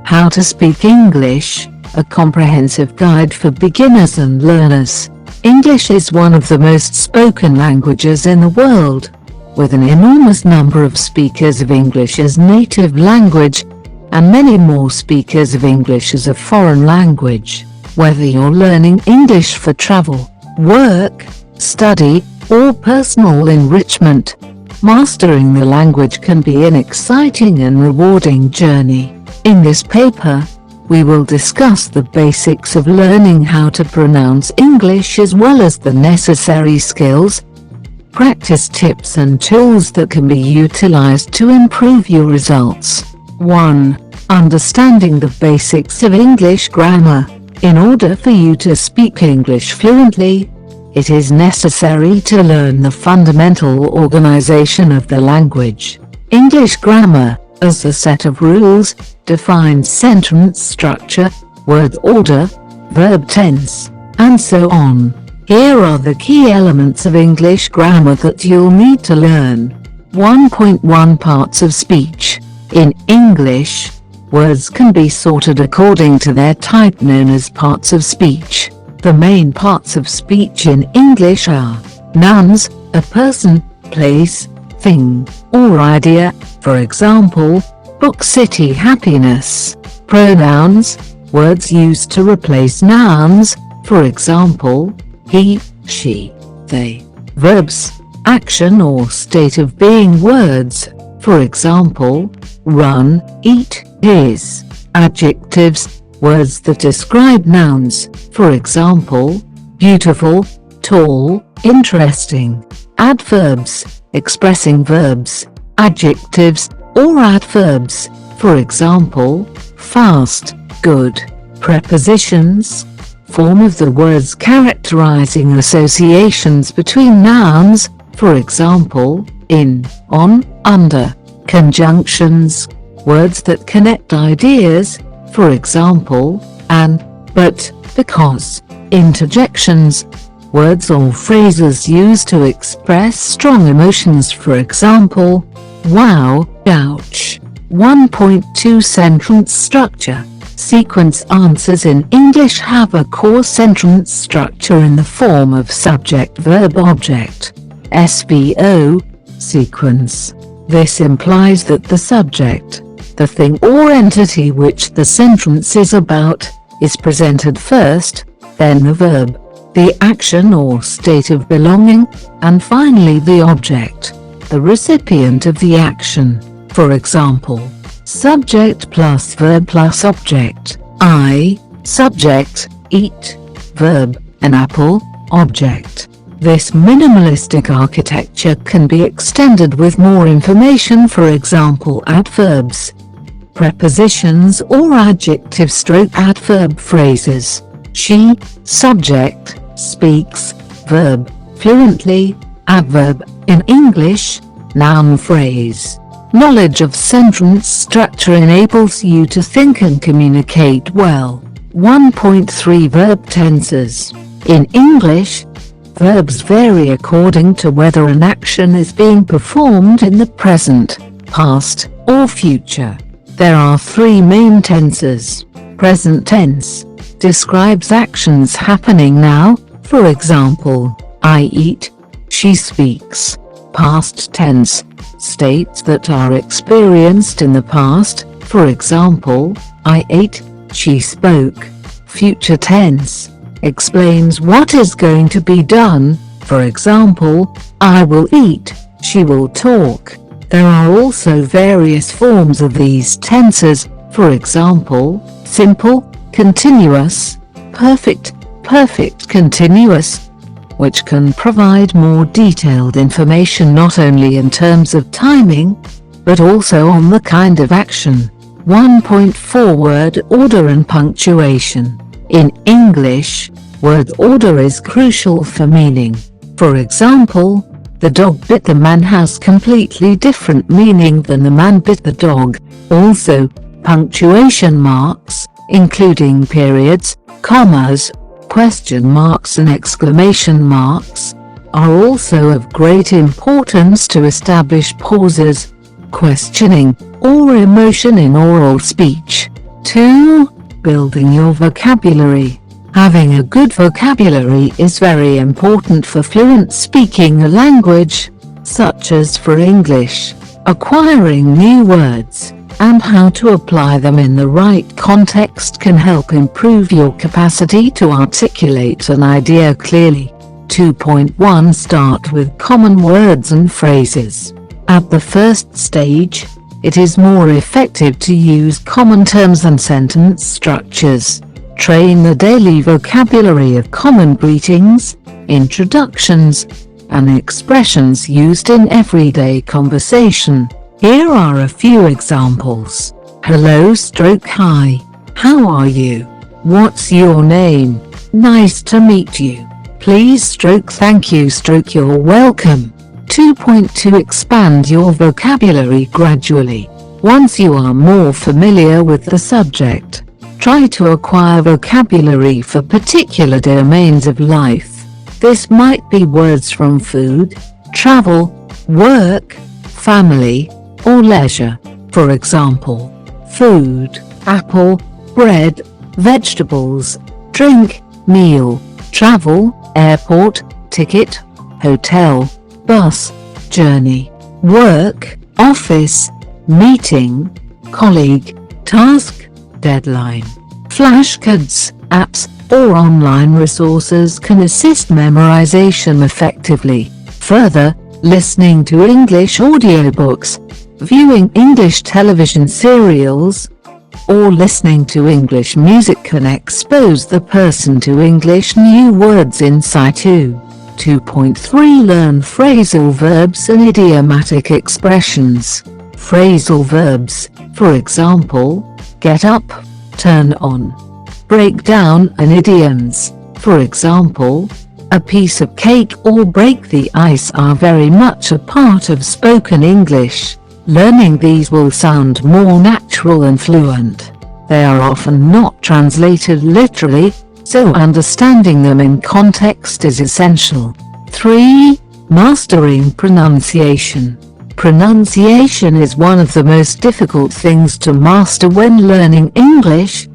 How to Speak English, a comprehensive guide for beginners and learners. English is one of the most spoken languages in the world, with an enormous number of speakers of English as native language, and many more speakers of English as a foreign language. Whether you're learning English for travel, work, study, or personal enrichment, mastering the language can be an exciting and rewarding journey. In this paper, we will discuss the basics of learning how to pronounce English as well as the necessary skills, practice tips and tools that can be utilized to improve your results. 1. Understanding the basics of English grammar. In order for you to speak English fluently, it is necessary to learn the fundamental organization of the language. English grammar, as a set of rules, defines sentence structure, word order, verb tense, and so on. Here are the key elements of English grammar that you'll need to learn. 1.1 Parts of speech. In English, words can be sorted according to their type, known as parts of speech. The main parts of speech in English are nouns, a person, place, thing, or idea, for example, book, city, happiness. Pronouns, words used to replace nouns, for example, he, she, they. Verbs, action or state of being words, for example, run, eat, is. Adjectives, words that describe nouns, for example, beautiful, tall, interesting. Adverbs, expressing verbs, adjectives, or adverbs, for example, fast, good. Prepositions, form of the words characterizing associations between nouns, for example, in, on, under. Conjunctions, words that connect ideas, for example, and, but, because. Interjections, words or phrases used to express strong emotions, for example, wow, ouch. 1.2 Sentence structure. Sequence answers in English have a core sentence structure in the form of subject, verb, object, SVO, sequence. This implies that the subject, the thing or entity which the sentence is about, is presented first, then the verb, the action or state of belonging, and finally the object, the recipient of the action. For example, subject plus verb plus object, I, subject, eat, verb, an apple, object. This minimalistic architecture can be extended with more information, for example adverbs, prepositions or adjective/adverb phrases. She, subject, speaks, verb, fluently, adverb, in English, noun phrase. Knowledge of sentence structure enables you to think and communicate well. 1.3 Verb tenses. In English, verbs vary according to whether an action is being performed in the present, past, or future. There are three main tenses. Present tense describes actions happening now, for example, I eat, she speaks. Past tense states that are experienced in the past, for example, I ate, she spoke. Future tense explains what is going to be done, for example, I will eat, she will talk. There are also various forms of these tenses, for example, simple, continuous, perfect, perfect continuous, which can provide more detailed information not only in terms of timing, but also on the kind of action. 1.4 Word order and punctuation. In English, word order is crucial for meaning. For example, the dog bit the man has completely different meaning than the man bit the dog. Also, punctuation marks, including periods, commas, question marks and exclamation marks, are also of great importance to establish pauses, questioning, or emotion in oral speech. 2. Building your vocabulary. Having a good vocabulary is very important for fluent speaking a language, such as for English. Acquiring new words and how to apply them in the right context can help improve your capacity to articulate an idea clearly. 2.1 Start with common words and phrases. At the first stage, it is more effective to use common terms and sentence structures. Train the daily vocabulary of common greetings, introductions, and expressions used in everyday conversation. Here are a few examples. Hello/hi. How are you? What's your name? Nice to meet you. Please/thank you/you're welcome. 2.2 Expand your vocabulary gradually. Once you are more familiar with the subject, try to acquire vocabulary for particular domains of life. This might be words from food, travel, work, family, or leisure. For example, food, apple, bread, vegetables, drink, meal, travel, airport, ticket, hotel, bus, journey, work, office, meeting, colleague, task, deadline. Flashcards, apps, or online resources can assist memorization effectively. Further, listening to English audiobooks, viewing English television serials, or listening to English music can expose the person to English new words in situ. 2.3 Learn phrasal verbs and idiomatic expressions. Phrasal verbs, for example, get up, turn on. Break down, and idioms, for example, a piece of cake or break the ice, are very much a part of spoken English. Learning these will sound more natural and fluent. They are often not translated literally, so understanding them in context is essential. 3. Mastering pronunciation. Pronunciation is one of the most difficult things to master when learning English,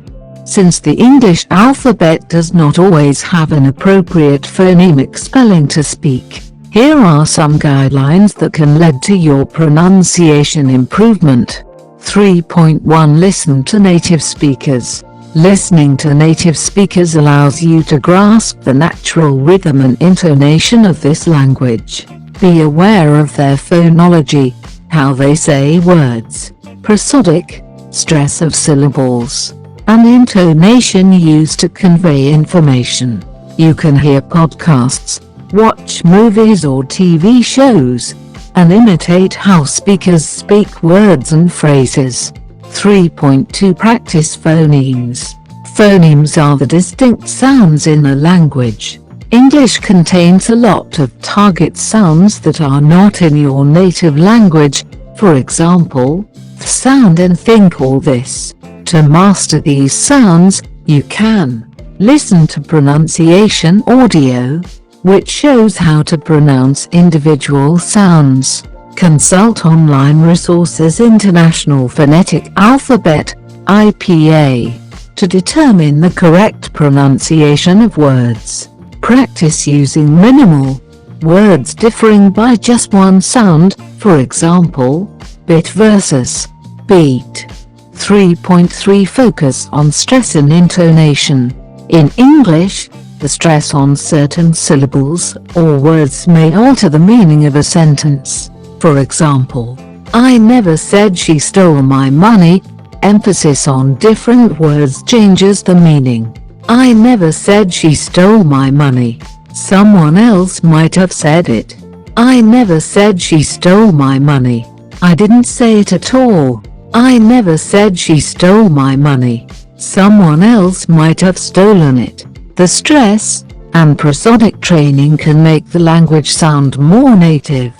since the English alphabet does not always have an appropriate phonemic spelling to speak. Here are some guidelines that can lead to your pronunciation improvement. 3.1 Listen to native speakers. Listening to native speakers allows you to grasp the natural rhythm and intonation of this language. Be aware of their phonology, how they say words, prosodic, stress of syllables, and intonation used to convey information. You can hear podcasts, watch movies or TV shows, and imitate how speakers speak words and phrases. 3.2 Practice phonemes. Phonemes are the distinct sounds in a language. English contains a lot of target sounds that are not in your native language, for example, th sound and think all this. To master these sounds, you can listen to pronunciation audio, which shows how to pronounce individual sounds. Consult online resources International Phonetic Alphabet, IPA, to determine the correct pronunciation of words. Practice using minimal words differing by just one sound, for example, bit versus beat. 3.3 Focus on stress and intonation. In English, the stress on certain syllables or words may alter the meaning of a sentence. For example, I never said she stole my money. Emphasis on different words changes the meaning. I never said she stole my money. Someone else might have said it. I never said she stole my money. I didn't say it at all. I never said she stole my money. Someone else might have stolen it. The stress and prosodic training can make the language sound more native.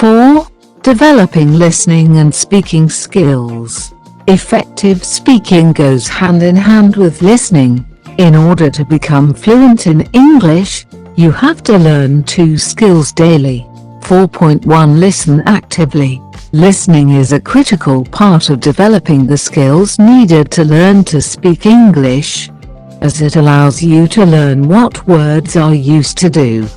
4. Developing listening and speaking skills. Effective speaking goes hand in hand with listening. In order to become fluent in English, you have to learn two skills daily. 4.1 Listen actively. Listening is a critical part of developing the skills needed to learn to speak English, as it allows you to learn what words are used to do,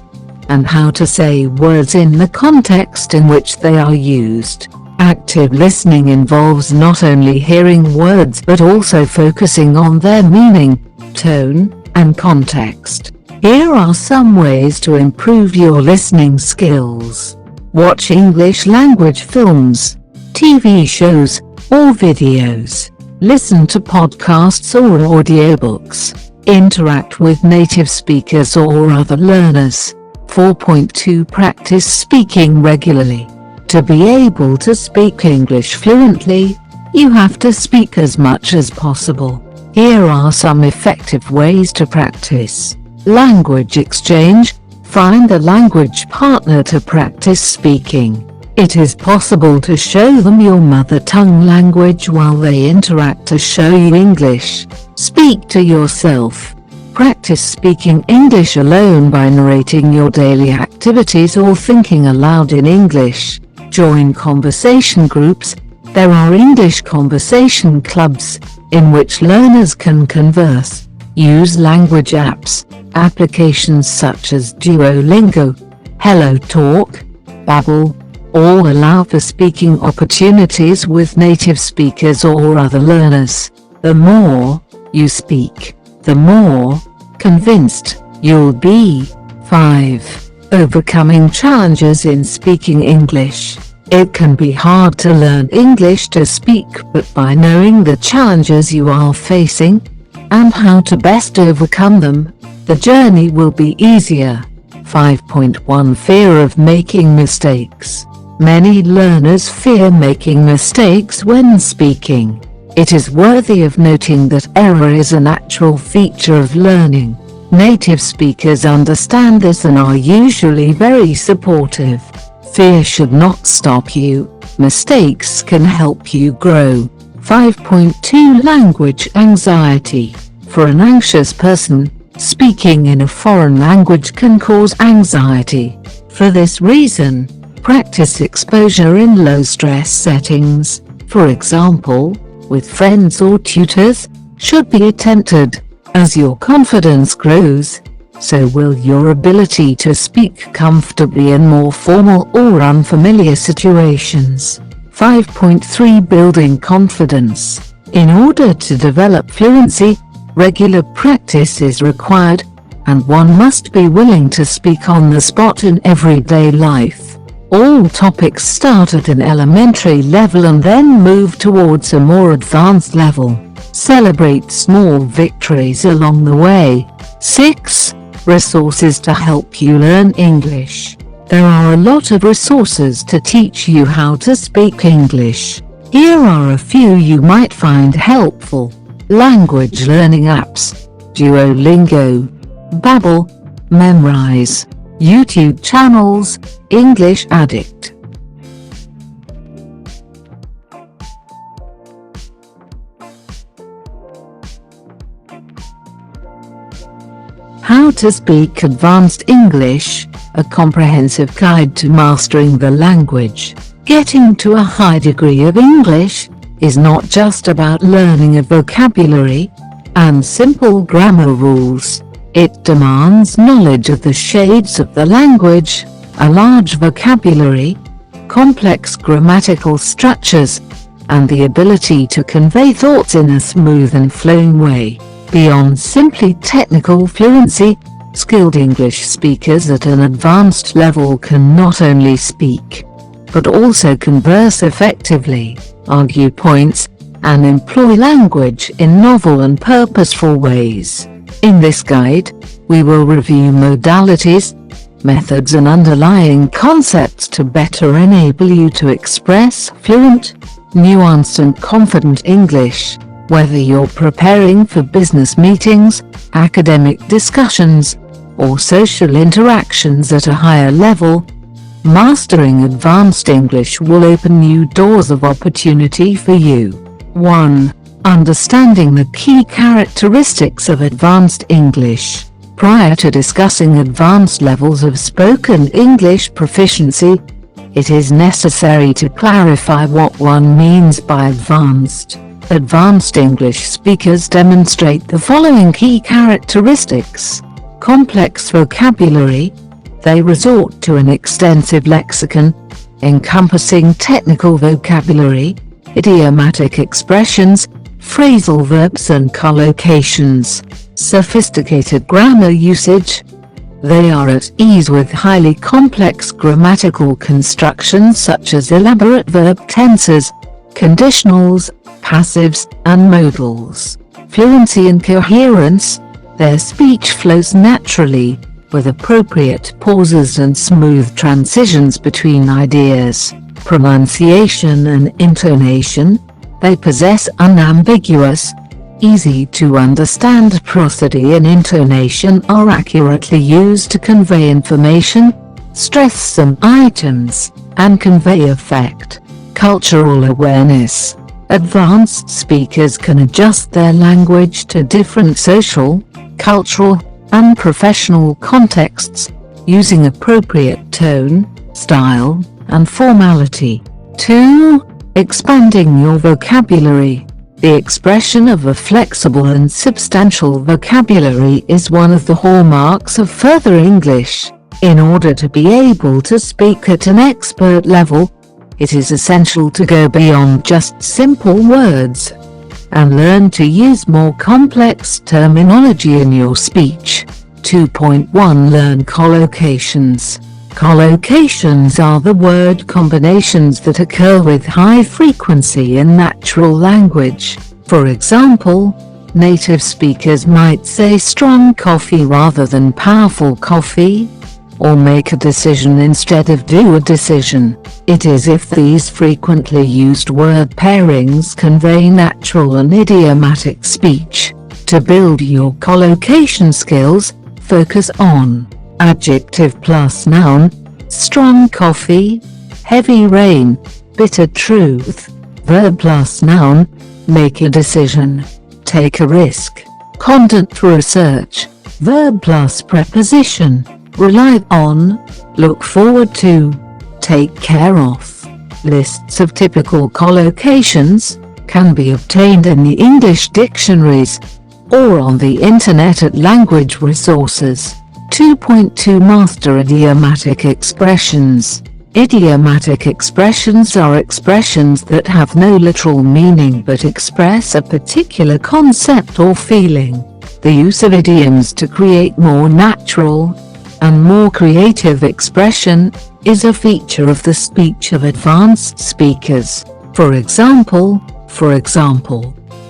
and how to say words in the context in which they are used. Active listening involves not only hearing words but also focusing on their meaning, tone, and context. Here are some ways to improve your listening skills. Watch English language films, TV shows, or videos. Listen to podcasts or audiobooks. Interact with native speakers or other learners. 4.2 Practice speaking regularly. To be able to speak English fluently, you have to speak as much as possible. Here are some effective ways to practice. Language exchange. Find a language partner to practice speaking. It is possible to show them your mother tongue language while they interact to show you English. Speak to yourself. Practice speaking English alone by narrating your daily activities or thinking aloud in English. Join conversation groups. There are English conversation clubs, in which learners can converse. Use language apps. Applications such as Duolingo, HelloTalk, Babbel, all allow for speaking opportunities with native speakers or other learners. The more you speak, the more convinced you'll be. 5. Overcoming challenges in speaking English. It can be hard to learn English to speak, but by knowing the challenges you are facing and how to best overcome them, the journey will be easier. 5.1 Fear of making mistakes. Many learners fear making mistakes when speaking. It is worthy of noting that error is a natural feature of learning. Native speakers understand this and are usually very supportive. Fear should not stop you. Mistakes can help you grow. 5.2 Language anxiety. For an anxious person, speaking in a foreign language can cause anxiety. For this reason, practice exposure in low-stress settings, for example, with friends or tutors, should be attempted. As your confidence grows, so will your ability to speak comfortably in more formal or unfamiliar situations. 5.3 Building confidence. In order to develop fluency, regular practice is required, and one must be willing to speak on the spot in everyday life. All topics start at an elementary level and then move towards a more advanced level. Celebrate small victories along the way. 6. Resources to help you learn English. There are a lot of resources to teach you how to speak English. Here are a few you might find helpful. Language learning apps. Duolingo, Babbel, Memrise. YouTube channels, English Addict. How to Speak Advanced English, a comprehensive guide to mastering the language. Getting to a high degree of English is not just about learning a vocabulary and simple grammar rules. It demands knowledge of the shades of the language, a large vocabulary, complex grammatical structures, and the ability to convey thoughts in a smooth and flowing way. Beyond simply technical fluency, skilled English speakers at an advanced level can not only speak, but also converse effectively, argue points, and employ language in novel and purposeful ways. In this guide, we will review modalities, methods and underlying concepts to better enable you to express fluent, nuanced and confident English, whether you're preparing for business meetings, academic discussions, or social interactions at a higher level. Mastering advanced English will open new doors of opportunity for you. 1. Understanding the key characteristics of advanced English. Prior to discussing advanced levels of spoken English proficiency, it is necessary to clarify what one means by advanced. Advanced English speakers demonstrate the following key characteristics. Complex vocabulary. They resort to an extensive lexicon, encompassing technical vocabulary, idiomatic expressions, phrasal verbs and collocations. Sophisticated grammar usage. They are at ease with highly complex grammatical constructions such as elaborate verb tenses, conditionals, passives, and modals. Fluency and coherence. Their speech flows naturally, with appropriate pauses and smooth transitions between ideas. Pronunciation and intonation. They possess unambiguous, easy-to-understand prosody and intonation are accurately used to convey information, stress some items, and convey effect. Cultural awareness. Advanced speakers can adjust their language to different social, cultural, and professional contexts, using appropriate tone, style, and formality. 2. Expanding your vocabulary. The expression of a flexible and substantial vocabulary is one of the hallmarks of further English. In order to be able to speak at an expert level, it is essential to go beyond just simple words and learn to use more complex terminology in your speech. 2.1 Learn collocations. Collocations are the word combinations that occur with high frequency in natural language. For example, native speakers might say strong coffee rather than powerful coffee, or make a decision instead of do a decision. It is if these frequently used word pairings convey natural and idiomatic speech. To build your collocation skills, focus on adjective plus noun, strong coffee, heavy rain, bitter truth, verb plus noun, make a decision, take a risk, content research, verb plus preposition, rely on, look forward to, take care of. Lists of typical collocations can be obtained in the English dictionaries or on the internet at language resources. 2.2 Master idiomatic expressions. Idiomatic expressions are expressions that have no literal meaning but express a particular concept or feeling. The use of idioms to create more natural and more creative expression is a feature of the speech of advanced speakers. For example,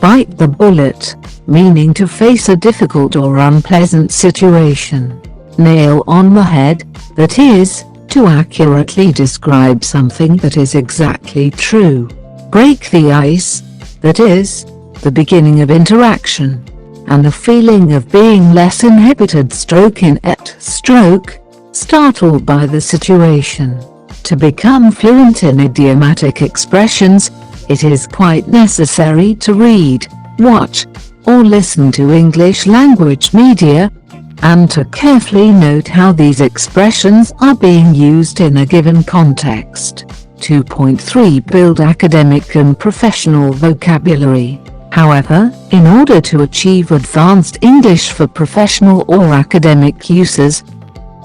bite the bullet, meaning to face a difficult or unpleasant situation. Nail on the head, that is, to accurately describe something that is exactly true. Break the ice, that is, the beginning of interaction, and the feeling of being less inhibited. Startled by the situation. To become fluent in idiomatic expressions, it is quite necessary to read, watch, or listen to English language media, and to carefully note how these expressions are being used in a given context. 2.3 Build academic and professional vocabulary. However, in order to achieve advanced English for professional or academic uses,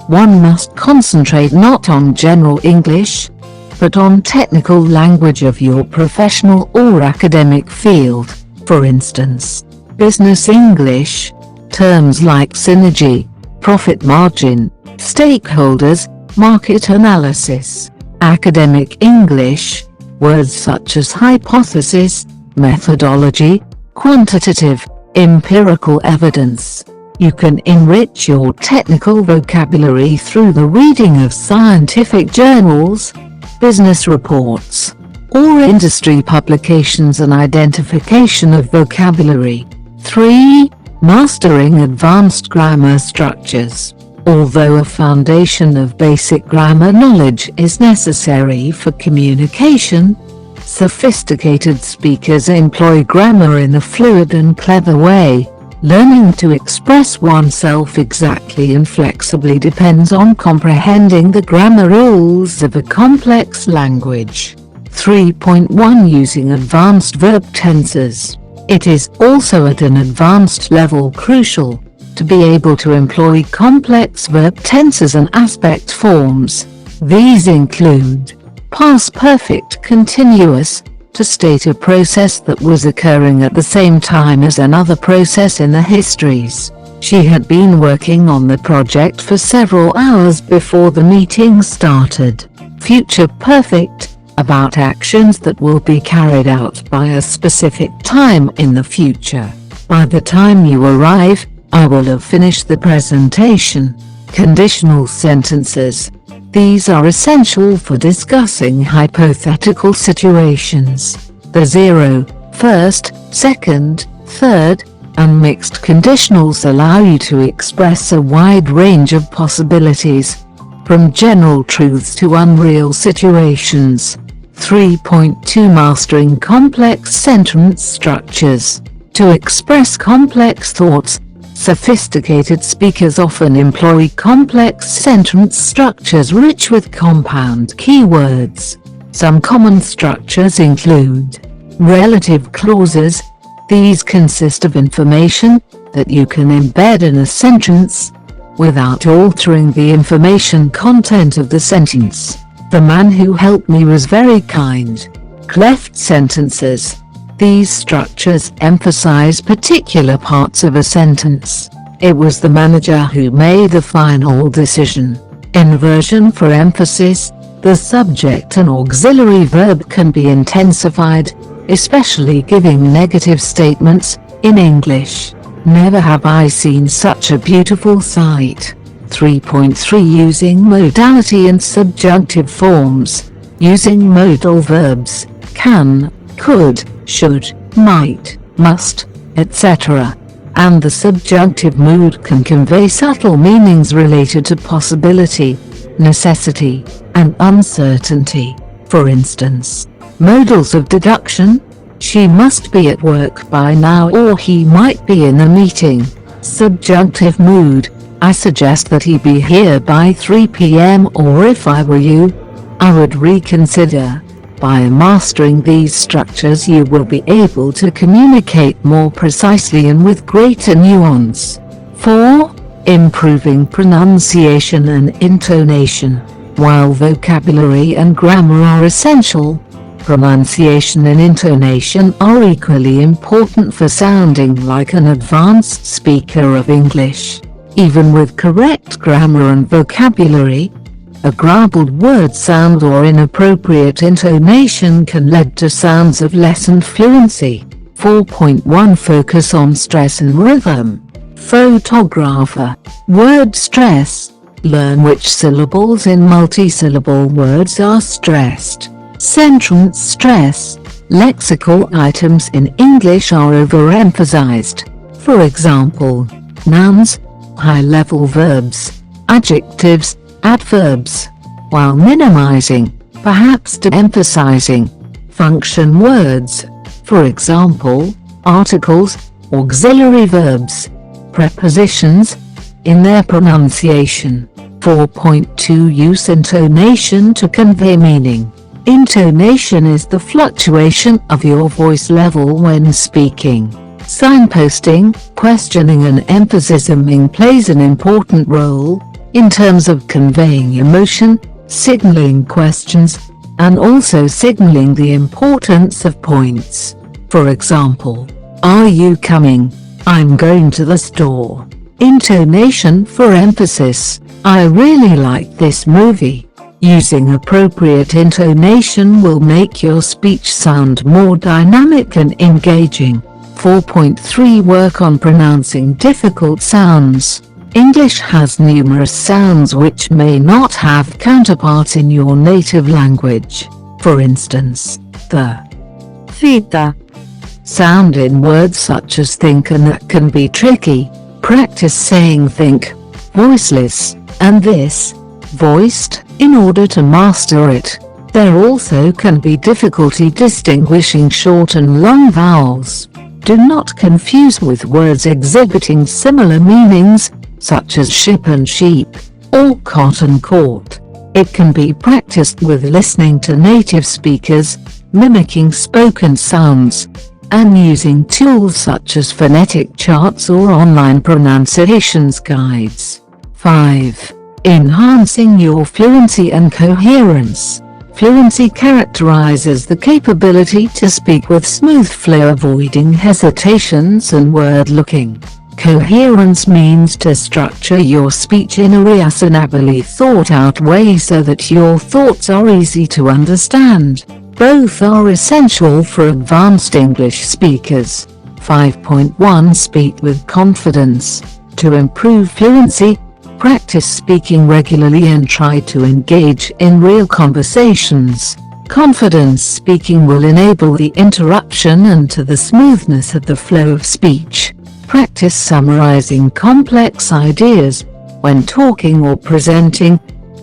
one must concentrate not on general English, but on technical language of your professional or academic field. For instance, business English, terms like synergy, profit margin, stakeholders, market analysis. Academic English, words such as hypothesis, methodology, quantitative, empirical evidence. You can enrich your technical vocabulary through the reading of scientific journals, business reports, or industry publications and identification of vocabulary. 3. Mastering advanced grammar structures. Although a foundation of basic grammar knowledge is necessary for communication, sophisticated speakers employ grammar in a fluid and clever way. Learning to express oneself exactly and flexibly depends on comprehending the grammar rules of a complex language. 3.1 Using advanced verb tenses. It is also at an advanced level crucial to be able to employ complex verb tenses and aspect forms. These include past perfect continuous, to state a process that was occurring at the same time as another process in the histories. She had been working on the project for several hours before the meeting started. Future perfect, about actions that will be carried out by a specific time in the future. By the time you arrive, I will have finished the presentation. Conditional sentences. These are essential for discussing hypothetical situations. The 0, first, second, third, and mixed conditionals allow you to express a wide range of possibilities, from general truths to unreal situations. 3.2 Mastering complex sentence structures. To express complex thoughts, sophisticated speakers often employ complex sentence structures rich with compound keywords. Some common structures include relative clauses. These consist of information that you can embed in a sentence without altering the information content of the sentence. The man who helped me was very kind. Cleft sentences. These structures emphasize particular parts of a sentence. It was the manager who made the final decision. Inversion for emphasis. The subject and auxiliary verb can be intensified, especially giving negative statements. In English, never have I seen such a beautiful sight. 3.3 Using modality and subjunctive forms. Using modal verbs, can, could, should, might, must, etc., and the subjunctive mood can convey subtle meanings related to possibility, necessity, and uncertainty. For instance, modals of deduction. She must be at work by now, or he might be in a meeting. Subjunctive mood. I suggest that he be here by 3 p.m. or if I were you, I would reconsider. By mastering these structures you will be able to communicate more precisely and with greater nuance. 4. Improving pronunciation and intonation. While vocabulary and grammar are essential, pronunciation and intonation are equally important for sounding like an advanced speaker of English. Even with correct grammar and vocabulary, a garbled word sound or inappropriate intonation can lead to sounds of lessened fluency. 4.1 Focus on stress and rhythm. Photographer. Word stress. Learn which syllables in multi-syllable words are stressed. Sentence stress. Lexical items in English are overemphasized. For example, nouns, high-level verbs, adjectives, adverbs, while minimizing, perhaps de-emphasizing, function words, for example, articles, auxiliary verbs, prepositions, in their pronunciation. 4.2 Use intonation to convey meaning. Intonation is the fluctuation of your voice level when speaking. Signposting, questioning and emphasizing plays an important role in terms of conveying emotion, signaling questions, and also signaling the importance of points. For example, are you coming? I'm going to the store. Intonation for emphasis. I really like this movie. Using appropriate intonation will make your speech sound more dynamic and engaging. 4.3 Work on pronouncing difficult sounds. English has numerous sounds which may not have counterparts in your native language. For instance, the theta sound in words such as think and that can be tricky. Practice saying think, voiceless, and this, voiced, in order to master it. There also can be difficulty distinguishing short and long vowels. Do not confuse with words exhibiting similar meanings, such as ship and sheep, or cotton court. It can be practiced with listening to native speakers, mimicking spoken sounds, and using tools such as phonetic charts or online pronunciations guides. 5. Enhancing your fluency and coherence. Fluency characterizes the capability to speak with smooth flow, avoiding hesitations and word-looking. Coherence means to structure your speech in a reasonably thought-out way so that your thoughts are easy to understand. Both are essential for advanced English speakers. 5.1 Speak with confidence. To improve fluency, practice speaking regularly and try to engage in real conversations. Confidence speaking will enable the interruption and the smoothness of the flow of speech. Practice summarizing complex ideas. When talking or presenting,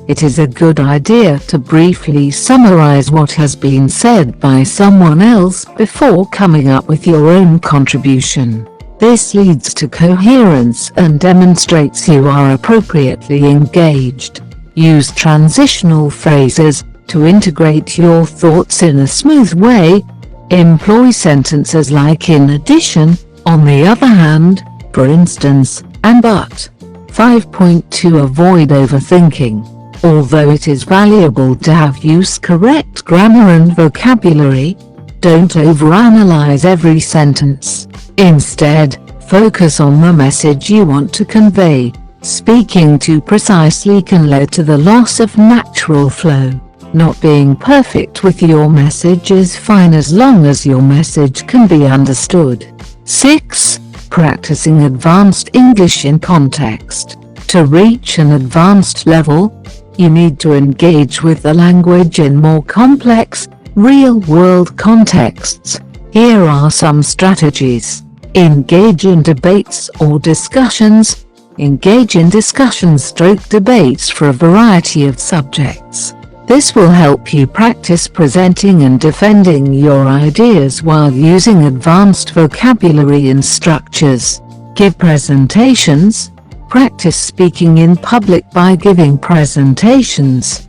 it is a good idea to briefly summarize what has been said by someone else before coming up with your own contribution. This leads to coherence and demonstrates you are appropriately engaged. Use transitional phrases to integrate your thoughts in a smooth way. Employ sentences like in addition, on the other hand, for instance, and but. 5.2 Avoid overthinking. Although it is valuable to have correct grammar and vocabulary, don't overanalyze every sentence. Instead, focus on the message you want to convey. Speaking too precisely can lead to the loss of natural flow. Not being perfect with your message is fine as long as your message can be understood. 6. Practicing advanced English in context. To reach an advanced level, you need to engage with the language in more complex, real-world contexts. Here are some strategies. Engage in debates or discussions. Engage in discussions/debates for a variety of subjects. This will help you practice presenting and defending your ideas while using advanced vocabulary and structures. Give presentations. Practice speaking in public by giving presentations.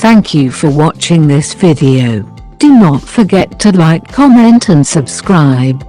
Thank you for watching this video. Do not forget to like, comment and subscribe.